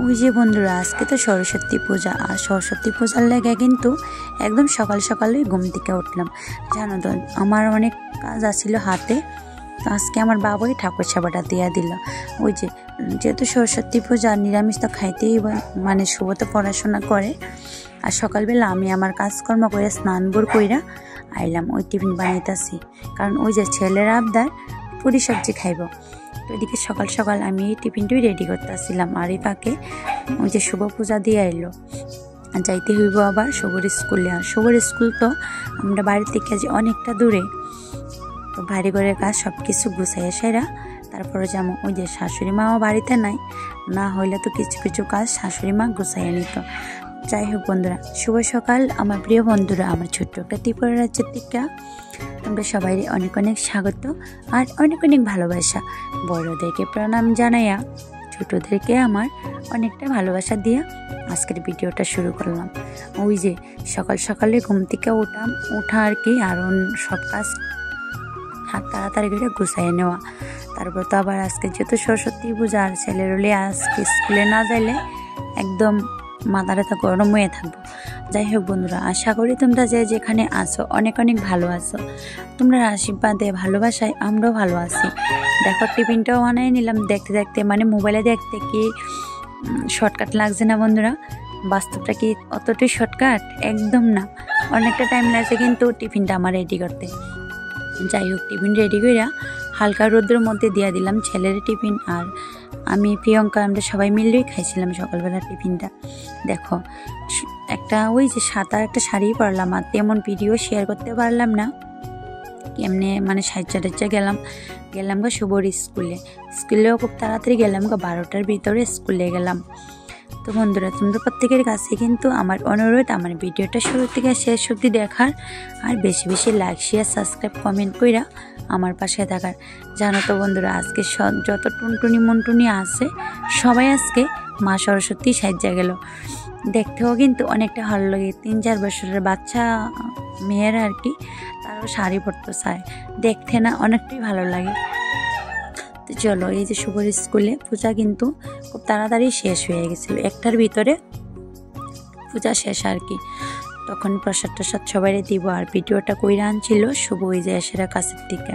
ওই যে বন্ধুরা আজকে তো সরস্বতী পূজা, আর সরস্বতী পূজার লেগে কিন্তু একদম সকাল সকালে ঘুম থেকে উঠলাম। জানো তো আমার অনেক কাজ আছিল হাতে, তো আজকে আমার বাবাই ঠাকুর সেবাটা দিয়ে দিল। ওই যে যেহেতু সরস্বতী পূজা নিরামিষ তো খাইতেই, মানে শুভ তো পড়াশোনা করে। আর সকালবেলা আমি আমার কাজকর্ম করে স্নান বোর কইরা আইলাম, ওই টিফিন বানাইতেছি, কারণ ওই যে ছেলের আবদার পুরি সবজি খাইব। তো এদিকে সকাল সকাল আমি এই টিফিনটাই রেডি করতেছিলাম। আর এই ফাঁকে ওই যে শুভ পূজা দিয়ে এলো, যাইতে হইব আবার শুভর স্কুলে। আর শুভর স্কুল তো আমরা বাড়ি থেকে যে অনেকটা দূরে, তো বাড়ি ঘরের কাজ সব কিছু গুছাইয়া সেরা তারপরে যেমন ওই যে শাশুড়ি মাও বাড়িতে নাই, না হইলে তো কিছু কিছু কাজ শাশুড়ি মা গুছাইয়া নিত। যাই হোক বন্ধুরা, শুভ সকাল আমার প্রিয় বন্ধুরা, আমার ছোট্ট একটা ত্রিপুরা রাজ্যের থেকে তোমরা সবাই অনেক অনেক স্বাগত আর অনেক অনেক ভালোবাসা। বড়দেরকে প্রণাম জানাইয়া ছোটদেরকে আমার অনেকটা ভালোবাসা দিয়া আজকের ভিডিওটা শুরু করলাম। ওই যে সকাল সকালে ঘুম থেকে ওঠা আর কি, আর সব কাজ হাত তাড়াতাড়ি করে গুছাইয়ে নেওয়া। তারপর তো আবার আজকে যেহেতু সরস্বতী পূজা, আর ছেলের হলে আজকে স্কুলে না যাইলে একদম মাথাটা গরম হয়ে থাকবো। যাই হোক বন্ধুরা, আশা করি তোমরা যে যেখানে আছো অনেক অনেক ভালো আছো। তোমরা আশীর্বাদে ভালোবাসায় আমরাও ভালো আছি। দেখো টিফিনটাও বানিয়ে নিলাম দেখতে দেখতে, মানে মোবাইলে দেখতে কি শর্টকাট লাগছে না বন্ধুরা? বাস্তবটা কি অতটাই শর্টকাট? একদম না, অনেকটা টাইম লাগছে কিন্তু টিফিনটা আমার রেডি করতে। যাই হোক টিফিন রেডি করিয়া হালকা রোদ্রের মধ্যে দিয়ে দিলাম ছেলের টিফিন, আর আমি প্রিয়ঙ্কা আমরা সবাই মিলেই খাইছিলাম সকালবেলা টিফিনটা। দেখো একটা ওই যে সাদা একটা শাড়ি পরলাম, আর তেমন ভিডিও শেয়ার করতে পারলাম না। এমনি মানে সাইডটা গেলাম গো শুভর স্কুলেও খুব তাড়াতাড়ি গেলাম গো, 12টার ভিতরে স্কুলে গেলাম। তো বন্ধুরা তোমরা প্রত্যেকের কাছে কিন্তু আমার অনুরোধ আমার ভিডিওটা শুরু থেকে শেষ অবধি দেখার, আর বেশি বেশি লাইক শেয়ার সাবস্ক্রাইব কমেন্ট কইরা আমার পাশে থাকার। জানো তো বন্ধুরা আজকে যত টুনটুনি মন্টুনি আছে সবাই আজকে মা সরস্বতী সাজ্জা গেল। দেখতেও কিন্তু অনেকটা ভালো লাগে। 3-4 বছরের বাচ্চা মেয়েরা আর কি, তারাও শাড়ি পরতে চায়, দেখতে না অনেকটাই ভালো লাগে। তো চলো, এই যে শুভর স্কুলে পূজা কিন্তু খুব তাড়াতাড়ি শেষ হয়ে গেছিলো, 1টার ভিতরে পূজা শেষ আর কি। তখন প্রসাদ টসাদ সবাই দিব, আর ভিডিওটা কইরা আনছিল শুভ ওই যে এসেরা কাছের থেকে।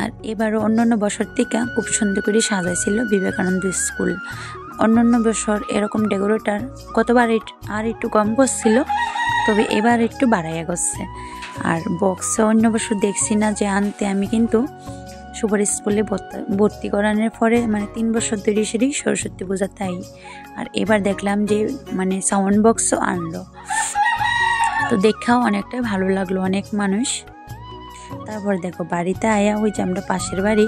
আর এবারও অন্যান্য বছর থেকে খুব সুন্দর করে সাজাইছিল বিবেকানন্দ স্কুল। অন্যান্য বছর এরকম ডেকোরেটর গতবার আর একটু কম করছিল, তবে এবার একটু বাড়াইয়া করছে। আর বক্সে অন্য বছর দেখছি না যে আনতে, আমি কিন্তু শুভর স্কুলে ভর্তি করানোর পরে মানে 3 বছর ধরে সেটি সরস্বতী পূজা তাই। আর এবার দেখলাম যে মানে সাউন্ড বক্সও আনলো, তো দেখাও অনেকটাই ভালো লাগলো, অনেক মানুষ। তারপর দেখো বাড়িতে আয়া ওই যে আমরা পাশের বাড়ি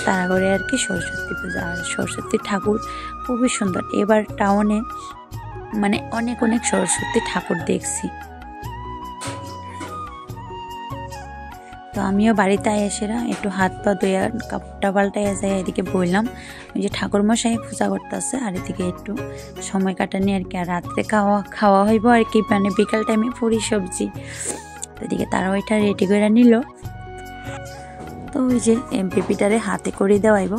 তারাগড়ে আর কি সরস্বতী পূজা, আর সরস্বতী ঠাকুর খুবই সুন্দর। এবার টাউনে মানে অনেক অনেক সরস্বতী ঠাকুর দেখছি। তো আমিও বাড়িতে এসেরা একটু হাত পা ধুয়ে কাপড়টা পাল্টাইয়া যায়, এদিকে বললাম ওই যে ঠাকুর মশাই পূজা করতেছে, আর এদিকে একটু সময় কাটানি আর কি। আর রাত্রে খাওয়া হইব আর কি, মানে বিকাল টাইমে পুরি সবজি। তো এদিকে তারা ওইটা রেডি করে নিল। তো ওই যে বেবিটারে হাতে করে দেওয়াইব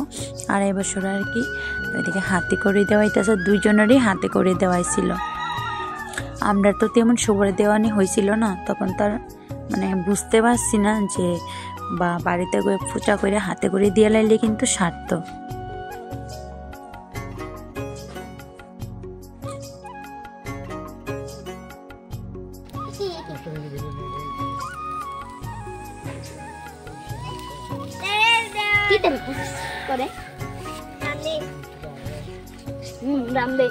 2.5 বছর আর কি। তো এদিকে হাতে করে দেওয়াইতেছে, 2 জনেরই হাতে করে দেওয়াইছিল। আমরা তো তেমন শুভরে দেওয়ানি হয়েছিল না, তখন তার মানে বুঝতে পারছি না যে বা বাড়িতে গিয়ে পূজা করে হাতে করে দিয়ে লাইলে কিন্তু সারত। রামদে